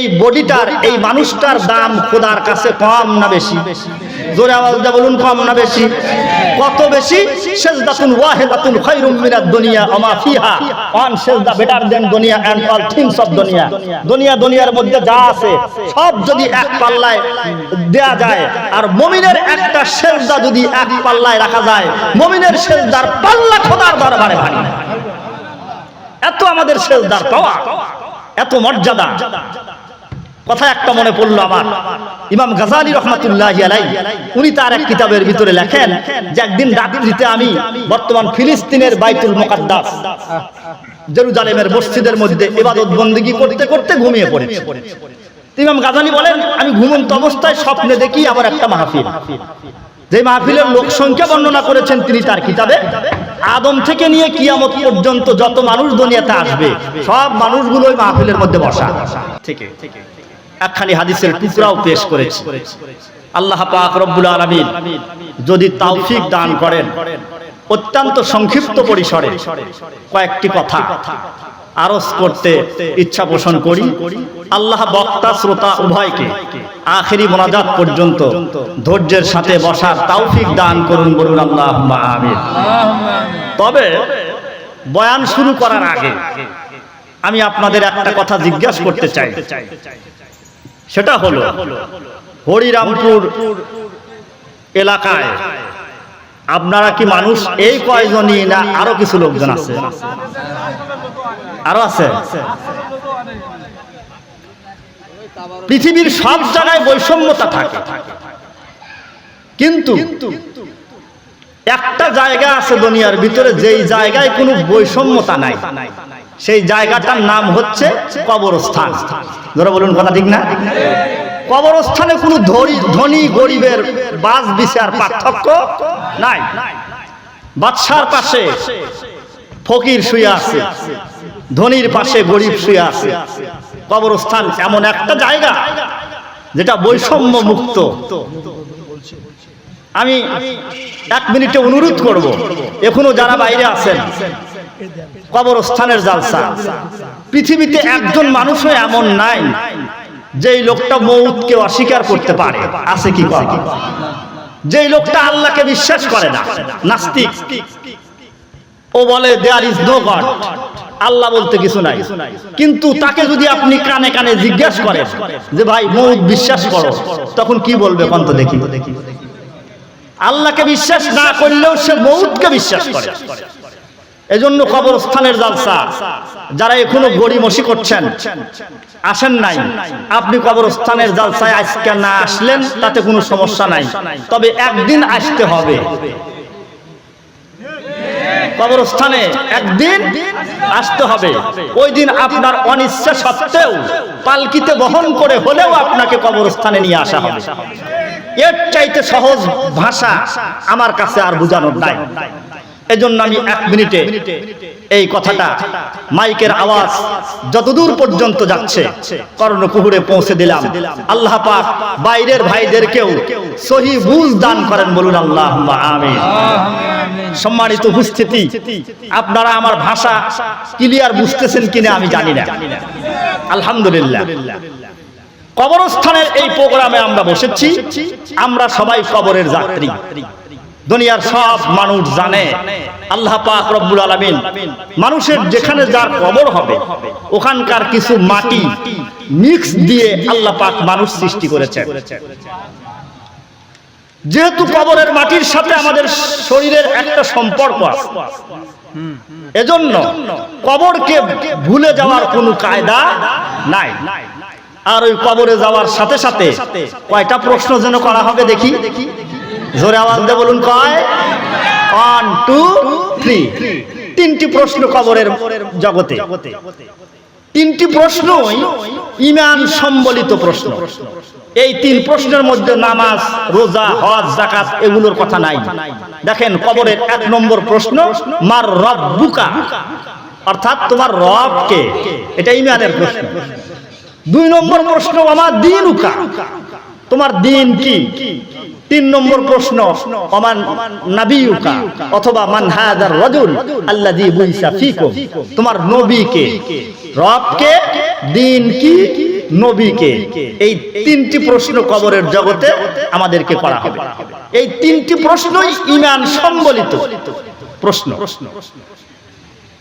এই বডিটার, এই মানুষটার দাম খোদার কাছে কম না বেশি? জোরে আওয়াজ দিয়ে বলুন, কম না বেশি? কত বেশি? সাজদাতুন ওয়াহিদাতুন খায়রুম মিনাদ দুনিয়া ওয়া মা ফিহা। ওয়ান সাজদা বেটার দেন দুনিয়া এন্ড অল থিংস অফ দুনিয়া। দুনিয়ার মধ্যে যা আছে সব যদি এক পাল্লায় দেয়া যায়, আর মুমিনের একটা সাজদা যদি এক পাল্লায় রাখা যায়, মুমিনের সাজদার পাল্লা খোদার দরবারে ভারী। এত আমাদের সাজদার পাওয়া, এত মর্যাদা। কথা একটা মনে পড়লো আমার, ইমাম গাজালি রহমাতুল্লাহি আলাইহি, উনি তার এক কিতাবের ভিতরে লেখেন যে একদিন রাত্রিতে আমি বর্তমান ফিলিস্তিনের বাইতুল মুকাদ্দাস জেরুজালেমের মসজিদের মধ্যে ইবাদত বন্দেগী করতে করতে ঘুমিয়ে পড়েছি। ইমাম গাজালি বলেন, আমি ঘুমন্ত অবস্থায় স্বপ্নে দেখি আমার একটা মাহফিল, যে মাহফিলের লোক সংখ্যা বর্ণনা করেছেন তিনি তার কিতাবে, আদম থেকে নিয়ে কিয়ামত পর্যন্ত যত মানুষ দুনিয়াতে আসবে সব মানুষগুলো ওই মাহফিলের মধ্যে বসা। ঠিক একখানি হাদিসের টুকরাও পেশ করেছি। আল্লাহ পাক রব্বুল আলামিন যদি তৌফিক দান করেন, অত্যন্ত সংক্ষিপ্ত পরিসরে কয়েকটি কথা আরজ করতে ইচ্ছা পোষণ করি। আল্লাহ বক্তা শ্রোতা উভয়কে আখেরি মোনাজাত পর্যন্ত ধৈর্যের সাথে বসার তৌফিক দান করুন, বলুন আল্লাহুম্মা আমিন। তবে বয়ান শুরু করার আগে আমি আপনাদের একটা কথা জিজ্ঞাসা করতে চাই, সেটা হলো হরিরামপুর এলাকায় আপনারা কি মানুষ এই কয়জনই, না আরো কিছু লোকজন আছে? আরো আছে? পৃথিবীর সব জায়গায় বৈষম্যতা থাকে, কিন্তু একটা জায়গা আছে দুনিয়ার ভিতরে যেই জায়গায় কোনো বৈষম্যতা নাই, সেই জায়গাটার নাম হচ্ছে কবরস্থান। যারা বলুন কথা ঠিক না? কবরস্থানে কোনো ধনী গরিবের বাস বিচার পার্থক্য নাই। বাদশার পাশে ফকির শুয়ে আছে, ধনীর পাশে গরিব শুয়ে আছে। কবরস্থান এমন একটা জায়গা যেটা বৈষম্য মুক্ত। আমি এক মিনিটে অনুরোধ করব, এখনো যারা বাইরে আছেন, কবরস্থানের জালসা, পৃথিবীতে একজন মানুষও এমন নাই যেই লোকটা মউতকে অস্বীকার করতে পারে। আছে কি কথা? যেই লোকটা আল্লাহকে বিশ্বাস করে না, নাস্তিক, ও বলে দেয়ার ইজ নো গড, আল্লাহ বলতে কিছু নাই, কিন্তু তাকে যদি আপনি কানে কানে জিজ্ঞাসা করেন যে ভাই মউত বিশ্বাস করো, তখন কি বলবে কোন তো দেখি? আল্লাহকে বিশ্বাস না করলেও সে মউতকে বিশ্বাস করে। এজন্য কবরস্থানের জালসা যারা এখনো গড়িমসি করছেন, আসেন নাই, আপনি কবরস্থানের জালসায় আজকে না আসলেন তাতে কোনো সমস্যা নাই, তবে একদিন আসতে হবে। কবরস্থানে একদিন আসতে হবে। ওই দিন আপনার অনিচ্ছা সত্ত্বেও পালকিতে বহন করে হলেও আপনাকে কবরস্থানে নিয়ে আসা হবে। এর চাইতে সহজ ভাষা আমার কাছে আর বোঝানোর নাই। এজন্য আমি এক মিনিটে এই কথাটা, মাইকের আওয়াজ যতদূর পর্যন্ত যাচ্ছে কর্ণকুহুরে পৌঁছে দিলাম। আল্লাহ পাক বাইরের ভাইদেরকেও সহি বুঝ দান করেন, বলুন আল্লাহুম্মা আমিন। সম্মানিত উপস্থিতি, আপনারা আমার ভাষা ক্লিয়ার বুঝতেছেন কিনা আমি জানি না। আলহামদুলিল্লাহ, কবরস্থানের এই প্রোগ্রামে আমরা বসেছি। আমরা সবাই কবরের যাত্রী। দুনিয়ার সব মানুষ জানে আল্লাহ পাক রব্বুল আলামিন মানুষের যেখানে যার কবর হবে ওখানকার কিছু মাটি মিক্স দিয়ে আল্লাহ পাক মানুষ সৃষ্টি করেছেন। যেহেতু কবরের মাটির সাথে আমাদের শরীরের একটা সম্পর্ক আছে, এজন্য কবরকে ভুলে যাওয়ার কোনো কায়দা নাই। আর ওই কবরে যাওয়ার সাথে সাথে কয়টা প্রশ্ন যেন করা হবে দেখি? জোরে আওয়াজ দিয়ে বলুন, কয়? 1 2 3। তিনটি প্রশ্ন কবরের জগতে। তিনটি প্রশ্নই ঈমান সম্বলিত প্রশ্ন। এই তিন প্রশ্নের মধ্যে নামাজ, রোজা, হজ, যাকাত এগুলোর কথা নাই। দেখেন, কবরের 1 নম্বর প্রশ্ন, মার রব্বুকা, অর্থাৎ তোমার রব কে? এটা ঈমানের প্রশ্ন। 2 নম্বর প্রশ্ন, আমা দীনুকা, তোমার দ্বীন কি? 3 নম্বর প্রশ্ন, ওমান নাবিয়ুকা, অথবা মান হাযার রাজুল আল্লাযী বুইসা ফীকুম, তোমার নবী কে? রব কে, দ্বীন কি, নবীকে? এই তিনটি প্রশ্ন কবরের জগতে আমাদেরকে করা হবে। এই তিনটি প্রশ্নই ঈমান সম্বলিত প্রশ্ন।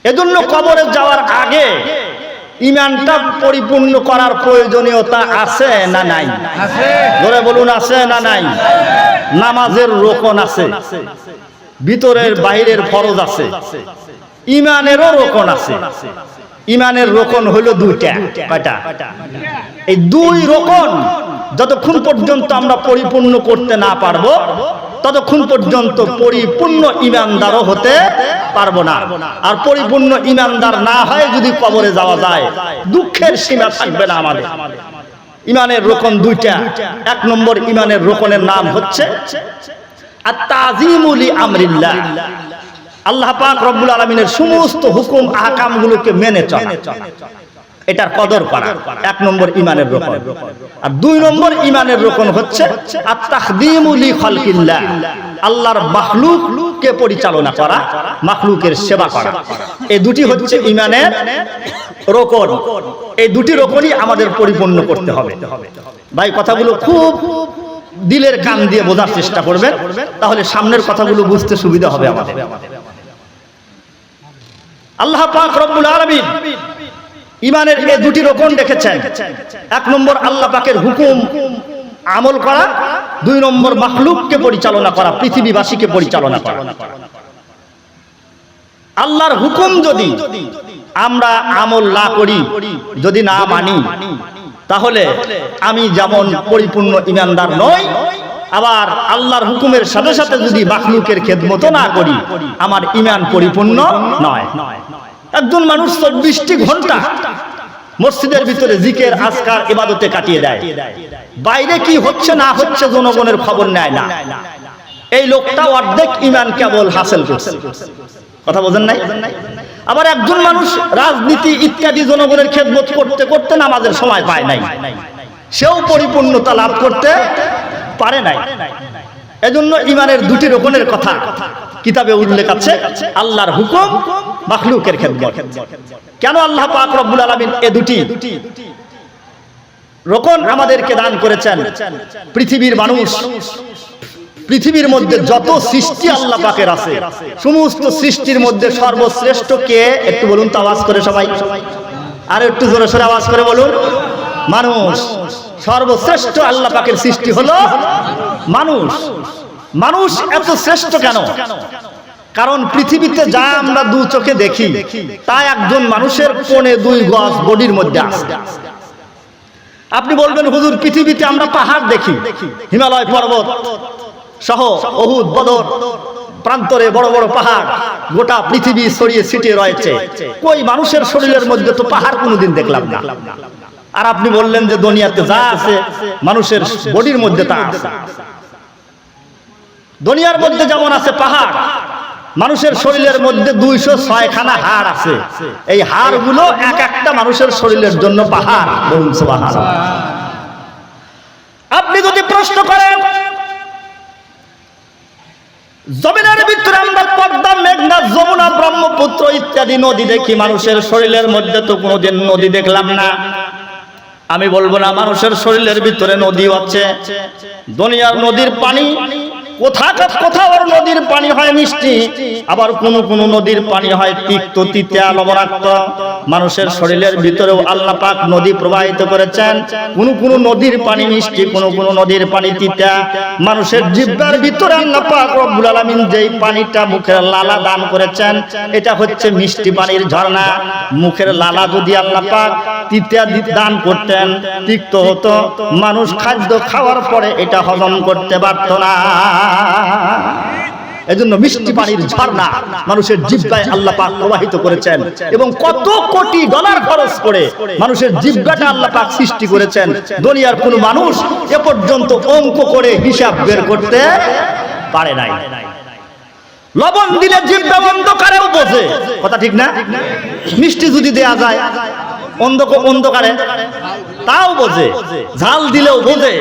এজন্য কবরে যাওয়ার আগে ঈমানটা পরিপূর্ণ করার প্রয়োজনীয়তা আছে না নাই? আছে। ধরে বলুন, আছে না নাই? নামাজের রোকন আছে, ভিতরের বাইরের ফরজ আছে, ঈমানেরও রোকন আছে। ঈমানের রোকন হলো দুইটা। কয়টা? এই দুই রোকন যতক্ষণ পর্যন্ত আমরা পরিপূর্ণ করতে না পারবো ততক্ষণ পর্যন্ত পরিপূর্ণ ঈমানদারও হতে পারবো না। আর পরিপূর্ণ ঈমানদার না হয় যদি কবরে যাওয়া যায়, দুঃখের সীমা থাকবে না আমাদের। ঈমানের রোকন দুইটা। এক নম্বর ঈমানের রোকনের নাম হচ্ছে আত-তাযীমু লিআমরিল্লাহ। আল্লাহ পাক রব্বুল আলামিনের সমস্ত হুকুম আহকামগুলোকে মেনে চলা, এটার কদর করা এক নম্বর ঈমানের রোকন। আর দুই নম্বর ঈমানের রোকন হচ্ছে আত-তাখদীমু লিখালকিল্লাহ। আল্লাহর মাখলুককে পরিচালনা করা, মাখলুকের সেবা করা। এই দুটি হচ্ছে ঈমানের রোকন। এই দুটি রোকনই আমাদের পরিপূর্ণ করতে হবে। ভাই, কথাগুলো খুব দিলের কান দিয়ে বোঝার চেষ্টা করবেন, তাহলে সামনের কথাগুলো বুঝতে সুবিধা হবে আমাদের। আল্লাহ পাক রব্বুল আলামিন ঈমানের এই দুটি রোকন রেখেছেন। এক নম্বর আল্লাহ পাকের হুকুম আমল করা, দুই নম্বর মাখলুককে পরিচালনা করা, পৃথিবীবাসীকে পরিচালনা করা। আল্লাহর হুকুম যদি আমরা আমল না করি, যদি না মানি, তাহলে আমি যেমন পরিপূর্ণ ঈমানদার নই, আবার আল্লাহর হুকুমের সাথে সাথে যদি মাখলুকের খেদমত না করি, আমার ঈমান পরিপূর্ণ নয়। একজন মানুষ 24টি ঘন্টা মসজিদের ভিতরে জিকির আজকার ইবাদতে কাটিয়ে দেয়, বাইরে কি হচ্ছে না হচ্ছে জনগণের খবর নেয় না। এই লোকটা অর্ধেক ঈমান কেবল হাসিল করছে। কথা বোঝেন নাই? আবার একজন মানুষ রাজনীতি ইত্যাদি জনগণের খেদমত করতে করতে নামাজের সময় পায় নাই, সেও পরিপূর্ণতা লাভ করতে পারে নাই। এজন্য ঈমানের দুটি রোকনের কথা কিতাবে উল্লেখ আছে, আল্লাহর হুকুম, মাখলুকের খেদমত। কেন আল্লাহ পাক রব্বুল আলামিন এই দুটি রোকন আমাদেরকে দান করেছেন? পৃথিবীর মানুষ, পৃথিবীর মধ্যে যত সৃষ্টি আল্লাহ পাকের আছে, সমস্ত সৃষ্টির মধ্যে সর্বশ্রেষ্ঠ কে? একটু বলুন তো আওয়াজ করে সবাই, আর একটু জোরে সোরে আওয়াজ করে বলুন। মানুষ। সর্বশ্রেষ্ঠ আল্লাহ পাকের সৃষ্টি হলো মানুষ। মানুষ এত শ্রেষ্ঠ কেন? কারণ পৃথিবীতে যা আমরা দু চোখে দেখি তা একজন মানুষের 1.25 গজ বডির মধ্যে আছে। আপনি বলবেন, হুজুর পৃথিবীতে আমরা পাহাড় দেখি, হিমালয় পর্বত সহ উহুদ, বদর প্রান্তরে বড় বড় পাহাড় গোটা পৃথিবী ছড়িয়ে ছিটিয়ে রয়েছে, কই মানুষের শরীরের মধ্যে তো পাহাড় কোনোদিন দেখলাম না। আর আপনি বললেন যে দুনিয়াতে যা আছে মানুষের বডির মধ্যে তা আছে। দুনিয়ার মধ্যে যেমন আছে পাহাড়, মানুষের শরীরের মধ্যে 206 খানা হাড় আছে। এই হাড়গুলো এক একটা মানুষের শরীরের জন্য পাহাড়। বলুন সুবহানাল্লাহ। আপনি যদি প্রশ্ন করেন, জমিনের ভিতরে আমরা পদ্মা, মেঘনা, যমুনা, ব্রহ্মপুত্র ইত্যাদি নদী দেখি, মানুষের শরীরের মধ্যে তো কোনোদিন নদী দেখলাম না। আমি বলবো না, মানুষের শরীরের ভিতরে নদী আছে। দুনিয়ার নদীর পানি কোথাও নদীর পানি হয় মিষ্টি, আবার কোন নদীর পানি হয় তিক্ত, তিতা, লবণাক্ত। মানুষের শরীরের ভিতরেও আল্লাহ পাক নদী প্রবাহিত করেছেন। কোন নদীর পানি মিষ্টি, কোন নদীর পানি তিতা। মানুষের জিহ্বার ভিতরে আল্লাহ পাক রব্বুল আলামিন যেই পানিটা মুখের লালা দান করেছেন, এটা হচ্ছে মিষ্টি পানির ঝর্ণা। মুখের লালা যদি আল্লাহ পাক তিতা দান করতেন, তিক্ত হতো, মানুষ খাদ্য খাওয়ার পরে এটা হজম করতে পারত না। এজন্য মিষ্টি পানির ঝর্ণা মানুষের জিহ্বায় আল্লাহ পাক প্রবাহিত করেছেন, এবং কত কোটি ডলার খরচ করে মানুষের জিহ্বাটা আল্লাহ পাক সৃষ্টি করেছেন। দুনিয়ার কোন মানুষ এ পর্যন্ত অঙ্ক করে হিসাব বের করতে পারে নাই। লবণ দিলে জিহ্বা অন্ধকারেও বোঝে, কথা ঠিক না? মিষ্টি যদি দেয়া যায় অন্ধকারে তাও বোঝে, ঝাল দিলেও বোঝে,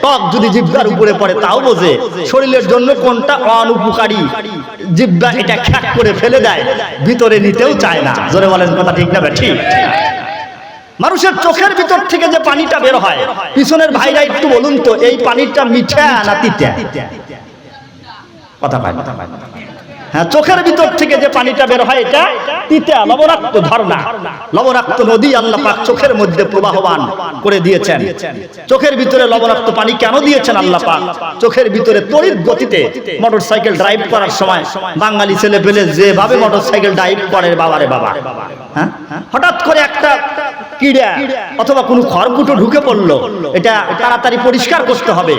টক যদি জিহ্বার উপরে পড়ে তাও বোঝে। শরীরের জন্য কোনটা অনুপকারী জিহ্বা এটা খ্যাক করে ফেলে দেয়, ভিতরে নিতেও চায় না। জোরে বলেন, কথা ঠিক না? ঠিক। মানুষের চোখের ভিতর থেকে যে পানিটা বের হয়, পিছনের ভাইরা একটু বলুন তো, এই পানিটা মিঠা না তিতা? কথা পায়। হ্যাঁ, চোখের ভিতর থেকে যে পানিটা বের হয় এটা তিতা, লবণাক্ত ঝর্ণা, লবণাক্ত নদী আল্লাহ পাক চোখের মধ্যে প্রবাহমান করে দিয়েছেন। চোখের ভিতরে লবণাক্ত পানি কেন দিয়েছেন আল্লাহ পাক? চোখের ভিতরে তড়িৎ গতিতে মোটরসাইকেল ড্রাইভ করার সময় বাঙালি ছেলে পেলে যেভাবে মোটরসাইকেল ড্রাইভ করে, বাবারে বাবা, হ্যাঁ, হঠাৎ করে একটা কিড়া অথবা কোনো খড়কুটো ঢুকে পড়লো, এটা তাড়াতাড়ি পরিষ্কার করতে হবে।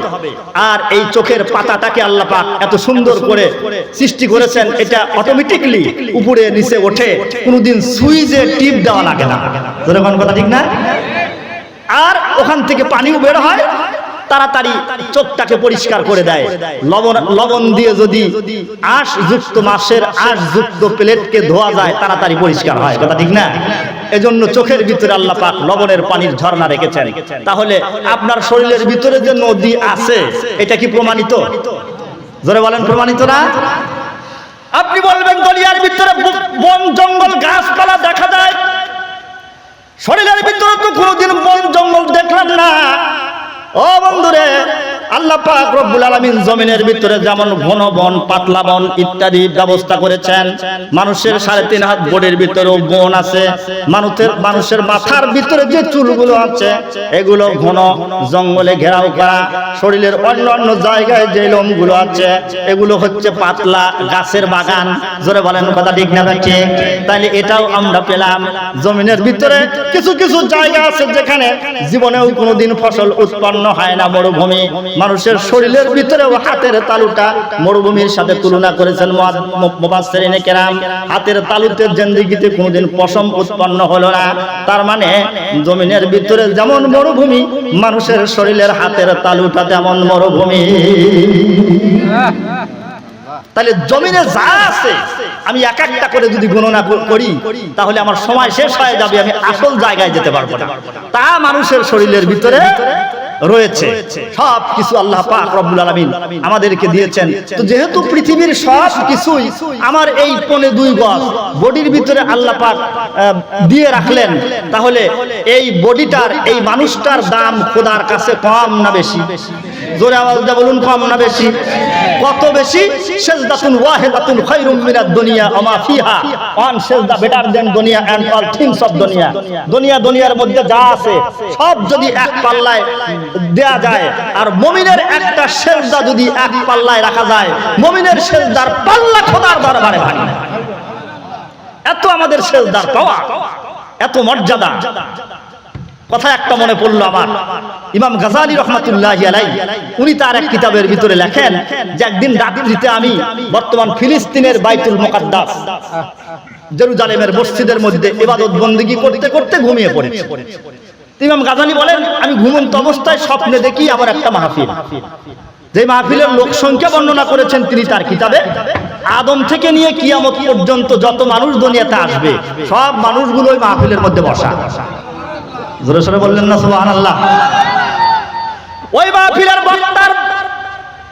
আর এই চোখের পাতাটাকে আল্লাহ পাক এত সুন্দর করে সৃষ্টি করেছেন, এটা অটোমেটিকলি উপরে নিচে ওঠে, কোনোদিন সুইচে টিপ দেওয়া লাগে না। ধরে কোন কথা ঠিক না? আর ওখান থেকে পানিও বের হয়, তাড়াতাড়ি চোখটাকে পরিষ্কার করে দেয়। লবণ দিয়ে যদি আঁশযুক্ত মাছের আঁশযুক্ত প্লেটকে ধোয়া যায়, তাড়াতাড়ি পরিষ্কার হয়। কথা ঠিক না? এজন্য চোখের ভিতরে আল্লাহ পাক লবণের পানির ঝর্ণা রেখেছেন। তাহলে আপনার শরীরের ভিতরে যে নদী আছে, এটা কি প্রমাণিত? জোরে বলেন, প্রমাণিত না? আপনি বলবেন দুনিয়ার ভিতরে বন জঙ্গল গাছপালা দেখা যায়, শরীরের ভিতরে তো কোনোদিন বন জঙ্গল দেখলাম না। ও বন্ধুরে, আল্লাহ পাক রব্বুল আলামিন জমিনের ভিতরে যেমন ঘন বন, পাতলা বন ইত্যাদি ব্যবস্থা করেছেন, মানুষের 3.5 হাত বডির ভিতরেও বন আছে। মানুষের মাথার ভিতরে যে চুলগুলো আছে, এগুলো ঘন জঙ্গলে ঘেরাও করা। শরীরের অন্য জায়গায় যে লোমগুলো আছে, এগুলো হচ্ছে পাতলা গাছের বাগান। জোরে বলেন, কথা ঠিক না ঠিক? তাহলে এটাও আমরা পেলাম। জমিনের ভিতরে কিছু কিছু জায়গা আছে যেখানে জীবনেও কোনোদিন ফসল উৎপন্ন হয় না, মরুভূমি। মানুষের শরীরের ভিতরেও হাতের তালুটা মরুভূমির সাথে তুলনা করেছেন মুফাসসিরিনে কেরাম। হাতের তালুতে জিন্দেগিতে কোনোদিন পশম উৎপন্ন হলো না। তার মানে জমিনের ভিতরে যেমন মরুভূমি, মানুষের শরীরের হাতের তালুটা তেমন মরুভূমি। তাহলে জমিনে যা আছে, আমি এক একটা করে যদি গণনা করি, তাহলে আমার সময় শেষ হয়ে যাবে, আমি আসল জায়গায় যেতে পারবো না। তা মানুষের শরীরের ভিতরে রয়েছে সব কিছু আল্লাহ পাক রব্বুল আলামিন আমাদেরকে দিয়েছেন। তো যেহেতু পৃথিবীর সব কিছুই আমার এই 1.2 গজ বডির ভিতরে আল্লাহ পাক দিয়ে রাখলেন, তাহলে এই বডিটার, এই মানুষটার দাম খোদার কাছে কম না বেশি? জোরে আওয়াজ দিয়ে বলুন, কম না বেশি? কত বেশি? সাজদাতুন ওয়াহিদাতুন খায়রুম মিনাদ দুনিয়া ওয়া মা ফিহা। ওয়ান সাজদা বেটার দেন দুনিয়া এন্ড অল থিংস অফ দুনিয়া। দুনিয়ার মধ্যে যা আছে সব যদি এক পাল্লায় দেয়া যায়, আর মুমিনের একটা সেজদা যদি এক পাল্লায় রাখা যায়, মুমিনের সেজদার পাল্লা খোদার দরবারে ভারী। এত আমাদের সেজদার পাওয়া, এত মর্যাদা। কথা একটা মনে পড়লো আমার, ইমাম গাজালি রহমাতুল্লাহি আলাইহি, উনি তার এক কিতাবের ভিতরে লেখেন যে একদিন রাত্রিতে আমি বর্তমান ফিলিস্তিনের বাইতুল মুকাদ্দাস জেরুজালেমের মসজিদের মধ্যে ইবাদত বন্দেগী করতে করতে ঘুমিয়ে পড়েছি। ইমাম গাজালি বলেন, আমি ঘুমন্ত অবস্থায় স্বপ্নে দেখি আবার একটা মাহফিল। যে মাহফিলের লোক সংখ্যা বর্ণনা করেছেন তিনি তার কিতাবে, আদম থেকে নিয়ে কিয়ামত পর্যন্ত যত মানুষ দুনিয়াতে আসবে, সব মানুষগুলো ওই মাহফিলের মধ্যে বসা। জোরে সোরে বললেন না সুবহানাল্লাহ? ওই মাহফিলের বক্তার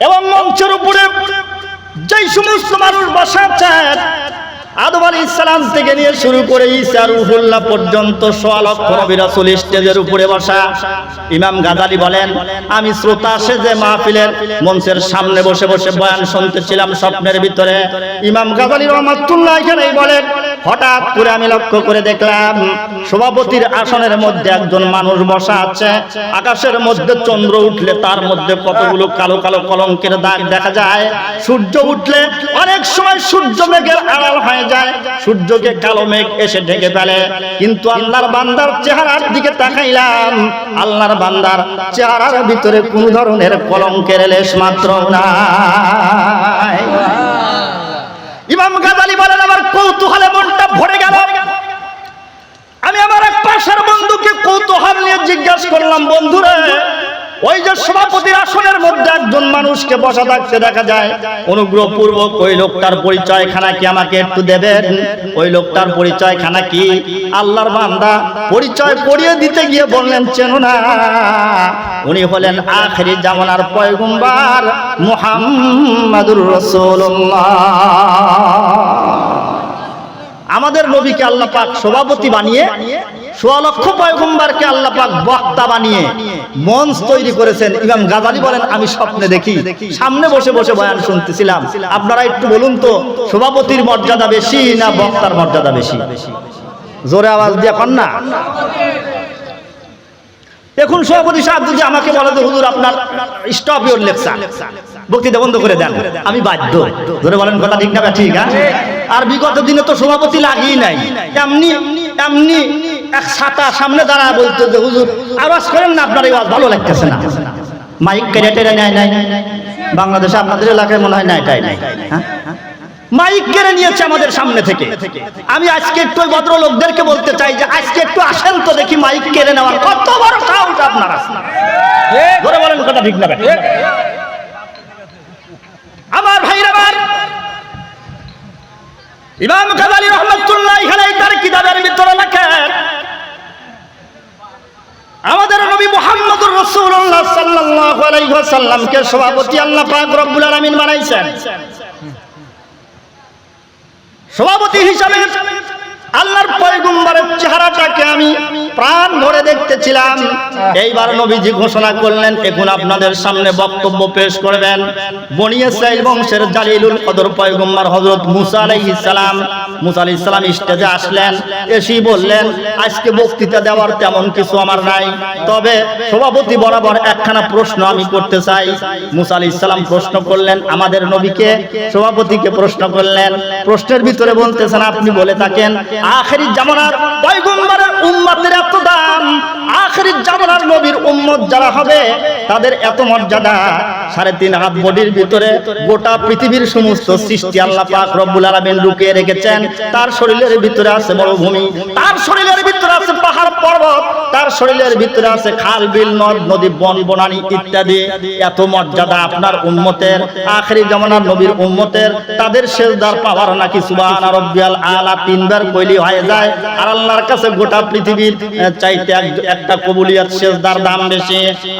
এবং মঞ্চের উপরে যেই সমস্ত মানুষ বসা আছেন, আদম আলাইহিস সালাম থেকে নিয়ে শুরু করে ঈসা রূহুল্লাহ পর্যন্ত 100 লক্ষ নবী রাসূল স্টেজের উপরে বসা। ইমাম গাজালি বলেন, আমি শ্রোতা সেজে মাহফিলের মঞ্চের সামনে বসে বসে বয়ান শুনতেছিলাম স্বপ্নের ভিতরে। ইমাম গাজালি রাহমাতুল্লাহ আলাইহি বলেন, হঠাৎ করে আমি লক্ষ্য করে দেখলাম সভাপতির আসনের মধ্যে একজন মানুষ বসা আছে। আকাশের মধ্যে চন্দ্র উঠলে তার মধ্যে কতগুলো কালো কালো কলঙ্কের দাগ দেখা যায়। সূর্য উঠলে অনেক সময় সূর্য মেঘের আড়াল হয়ে যায়, সূর্যকে কালো মেঘ এসে ঢেকে ফেলে। কিন্তু আল্লাহর বান্দার চেহারার দিকে তাকাইলাম, আল্লাহর বান্দার চেহারার ভিতরে কোন ধরনের কলঙ্কের লেশ মাত্র নাই। ইমাম গাজালি বলেন, আমার কৌতূহলে মনটা ভরে গেল। আমি আমার এক পাশের বন্ধুকে কৌতূহল নিয়ে জিজ্ঞাসা করলাম, বন্ধুরে, ওই যে সভাপতির আসনের মধ্যে একজন মানুষকে বসা থাকতে দেখা যায়, অনুগ্রহপূর্বক ওই লোকটার পরিচয়খানা কি আমাকে একটু দেবেন? ওই লোকটার পরিচয়খানা কি? আল্লাহর বান্দা পরিচয় করিয়ে দিতে গিয়ে বললেন, চেনো না? উনি হলেন আখিরি জামানার পয়গম্বর মুহাম্মাদুর রাসূলুল্লাহ। আমাদের নবীকে আল্লাহ পাক সভাপতি বানিয়ে সোয়া লক্ষ পয়গম্বরকে আল্লাহ পাক বক্তা বানিয়ে মঞ্চ তৈরি করেছেন। ইমাম গাজালি বলেন, আমি স্বপ্নে দেখি সামনে বসে বসে বয়ান শুনতেছিলাম। আপনারা একটু বলুন তো, সভাপতির মর্যাদা বেশি না বক্তার মর্যাদা বেশি? জোরে আওয়াজ দিয়ে কন না। এখন সভাপতি সাহেব যদি আমাকে বলে যে হুজুর আপনার স্টপ ইউর লেকচার, বক্তৃতা বন্ধ করে দেন, আমি বাধ্য। ধরে বলেন কথা ঠিক না ঠিক? আর বিগত দিনে তো সভাপতি লাগিয়ে নাই, এমনি এমনি এক ছাতা সামনে দাঁড়া বলতো যে হুজুর আওয়াজ করেন না, আপনার এই আওয়াজ ভালো লাগতেছে না। মাইক কেটে টেনে নেয় নাই, বাংলাদেশে আপনাদের এলাকায় মনে হয় নাই, তাই নাই? মাইক কেড়ে নিয়েছে আমাদের সামনে থেকে। আমি আজকে একটু ওই ভদ্রলোকদেরকে বলতে চাই যে আজকে একটু আসেন তো দেখি মাইক কেড়ে নেওয়ার কত বড় সাহস আপনারা। ধরে বলেন কথা ঠিক না? আমার ভাইরা, আমার ইমাম গাজালি রাহমাতুল্লাহ আলাইহি তার কিতাবের ভিতরে লেখেন, আমাদের নবী মুহাম্মদুর রাসূলুল্লাহ সাল্লাল্লাহু আলাইহি ওয়াসাল্লামকে সভাপতি আল্লাহ পাক রব্বুল আলামিন বানাইছেন। সভাপতি হিসাবে আল্লাহর পয়গম্বরের চেহারাটাকে আমি প্রাণ ভরে দেখতেছিলাম। এইবার নবীজি ঘোষণা করলেন, এখন আপনাদের সামনে বক্তব্য পেশ করবেন বনি ইসরাইল বংশের জালিলুল কদর পয়গম্বর হযরত মুসা আলাইহিস সালাম। মুসা আলাইহিস সালাম স্টেজে আসলেন, এসেই বললেন, আজকে বক্তৃতা দেওয়ার তেমন কিছু আমার নাই, তবে সভাপতি বরাবর একখানা প্রশ্ন আমি করতে চাই। মুসা আলাইহিস সালাম প্রশ্ন করলেন আমাদের নবীকে, সভাপতিকে প্রশ্ন করলেন। প্রশ্নের ভিতরে বলতেছেন, আপনি বলে থাকেন আখিরি জামানার পয়গম্বরের উম্মতের এত দাম, আখিরি জামানার নবীর উম্মত যারা হবে তাদের এত মর্যাদা। 3.5 হাত বডির ভিতরে গোটা পৃথিবীর সমস্ত সৃষ্টি আল্লাহ পাক রব্বুল আলামিন লুকিয়ে রেখেছেন। তার শরীরের ভিতরে আছে মরুভূমি, তার শরীরের ভিতরে আছে পাহাড় পর্বত, তার শরীরের ভিতরে আছে খাল বিল নদ নদী বন বনানী ইত্যাদি। এত মর্যাদা আপনার উম্মতের, আখিরি জামানার নবীর উম্মতের। তাদের সেজদার পাওয়ার নাকি সুবহান রাব্বিয়াল আলা 3 বার কইলি হয়ে যায়। আর আল্লাহর কাছে গোটা পৃথিবীর চাইতে একটা কবুলিয়ত সেজদার দাম বেশি।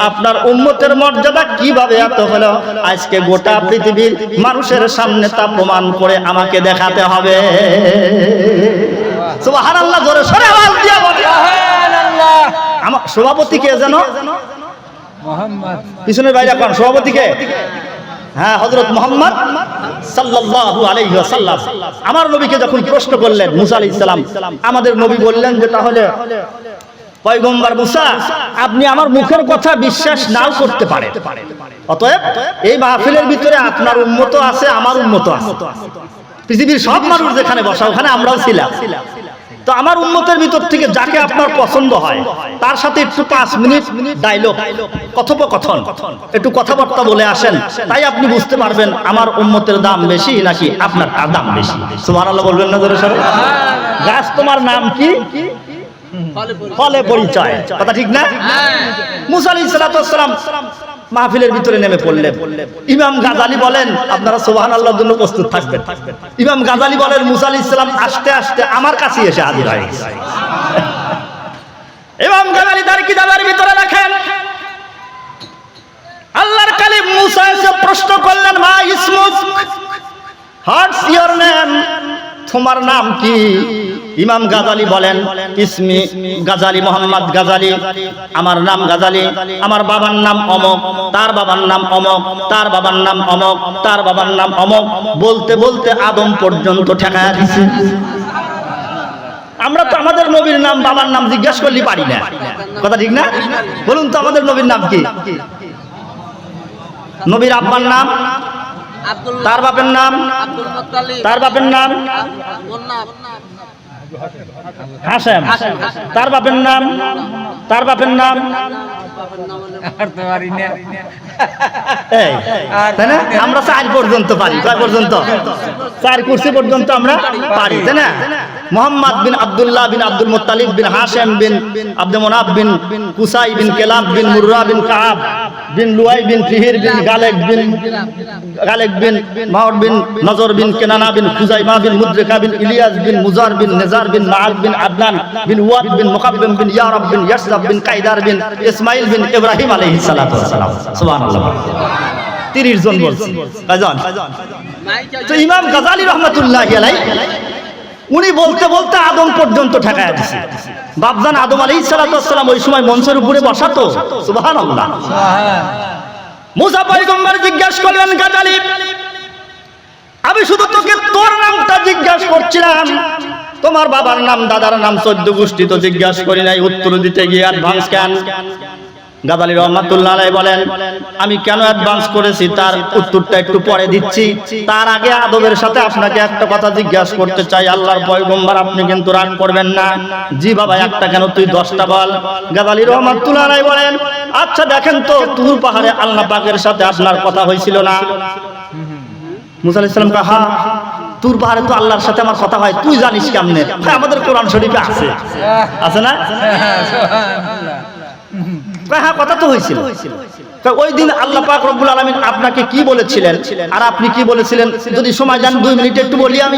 আপনার উম্মতের মর্যাদা কিভাবে এত হলো, আজকে গোটা পৃথিবীর মানুষের সামনে তা প্রমাণ করে আমাকে দেখাতে হবে। সুবহানাল্লাহ, জোরে সরে আওয়াজ দিয়ে বলেন সুবহানাল্লাহ। আমার সভাপতি কে যেন? মুহাম্মদ। পিছনের বাইরে কোন সভাপতি কে? হ্যাঁ, হযরত মুহাম্মদ সাল্লাল্লাহু আলাইহি ওয়াসাল্লাম। আমার নবীকে যখন প্রশ্ন করলেন মুসা আলাইহিস সালাম, আমাদের নবী বললেন যে তাহলে পয়গম্বর মুসা, আপনি আমার মুখের কথা বিশ্বাস নাও করতে পারেন, অতএব এই মাহফিলের ভিতরে আপনার উম্মত আছে, আমার উম্মত আছে। পৃথিবীর সব মানুষ যেখানে বসা ওখানে আমরাও ছিলাম। তো আমার উম্মতের ভিতর থেকে যাকে আপনার পছন্দ হয় তার সাথে একটু 5 মিনিট ডায়লগ, কথোপকথন, একটু কথাবার্তা বলে আসেন, তাই আপনি বুঝতে পারবেন আমার উম্মতের দাম বেশি নাকি আপনার দাম বেশি। সুবহানাল্লাহ বলবেন না জোরে সরে? গাছ তোমার নাম কি? ফলে পরিচয়, কথা ঠিক না? মুসা আলাইহিস সালাম মাহফিলের ভিতরে নেমে পড়লেন। ইমাম গাজালি বলেন, আপনারা সুবহানাল্লাহর জন্য প্রস্তুত থাকবেন। ইমাম গাজালি বলেন, মুসা আলাইহিস সালাম আস্তে আস্তে আমার কাছে এসে হাজির হয়ে গেছে। ইমাম গাজালি তার কিতাবের ভিতরে লেখেন, আল্লাহর কালিম মুসা এসে প্রশ্ন করলেন, মা ইসমুক, হোয়াটস ইওর নেম, তোমার নাম কি? ইমাম গাজালি বলেন, ইসমি গাজালি, মোহাম্মদ গাজালি, আমার নাম গাজালি, আমার বাবার নাম অমক, তার বাবার নাম অমক, তার বাবার নাম অমক, তার বাবার নাম অমক, বলতে বলতে আদম পর্যন্ত ঠেকায়া দিছে। আমরা তো আমাদের নবীর নাম বাবার নাম জিজ্ঞাসা করলে পারি না, কথা ঠিক না? বলুন তো আমাদের নবীর নাম কি? নবীর আব্বার নাম, তার বাপের নাম, তার বাপের নাম হাশেম, তার বাপের নাম, তার বাপের নাম তাই না? আমরা 4 পর্যন্ত পারি, কয় পর্যন্ত? 4 কুরসি পর্যন্ত আমরা পারি, তাই না? মুহাম্মদ বিন আব্দুল্লাহ বিন আব্দুল মুত্তালিব বিন হাশেম বিন আব্দুল মুনাফ বিন কুসাই বিন কেলাব বিন মুররা বিন কাব বিন লুয়াই বিন ফিহির বিন গালেক বিন মাউর বিন নজর বিন কেনানা বিন খুজাইমা বিন মুদ্রিকা বিন ইলিয়াস বিন মুজার বিন নেজার বিন মাআদ বিন আদনান বিন ওয়াদ বিন মুকাব্বিম বিন ইয়ারাব বিন ইয়াসরাব বিন কাইদার বিন ইসমাইল বিন ইব্রাহিম আলাইহিস সালাতু ওয়াস সালাম। সুবহানাল্লাহ, 30 জন বলছি। কয়জন? তো ইমাম গাজালি রাহমাতুল্লাহি আলাইহি উনি বলতে বলতে আদম পর্যন্ত ঠেকায় দিছে। বাপজান আদম আলাইহিস সালাম ওই সময় মঞ্চের উপরে বসা তো, সুবহানাল্লাহ। মুসা পয়গম্বর জিজ্ঞাসা করলেন, গাজালি আমি শুধু তোকে তোর নামটা জিজ্ঞাসা করছিলাম, তোমার বাবার নাম দাদার নাম 14 গোষ্ঠী তো জিজ্ঞাসা করি নাই, উত্তর দিতে গিয়ে অ্যাডভান্স কেন? গাজালি রহমাতুল্লাহ আলাইহি বলেন, আমি কেন অ্যাডভান্স করেছি তার উত্তরটা একটু পরে দিচ্ছি। তার আগে আদবের সাথে আপনাকে একটা কথা জিজ্ঞাসা করতে চাই, আল্লাহর পয়গম্বর আপনি কিন্তু রাগ করবেন না। জি বাবা, একটা কেন, তুই 10টা বল। গাজালি রহমাতুল্লাহ আলাইহি বলেন, আচ্ছা দেখেন তো, তুর পাহাড়ে আল্লাহ পাকের সাথে আপনার কথা হয়েছিল না? মুসা আলাইহিস সালাম কয়, হ্যাঁ, তুর পাহাড়ে তো আল্লাহর সাথে আমার কথা হয়, তুই জানিস কেমনে? আমাদের কোরআন শরীফে আছে, আছে না? হ্যাঁ, কথা তো হয়েছিল। ওই দিন আল্লাহ পাক রব্বুল আলামিন আপনাকে কি বলেছিলেন আর আপনি কি বলেছিলেন? যদি সময় দেন 2 মিনিট একটু বলি আমি।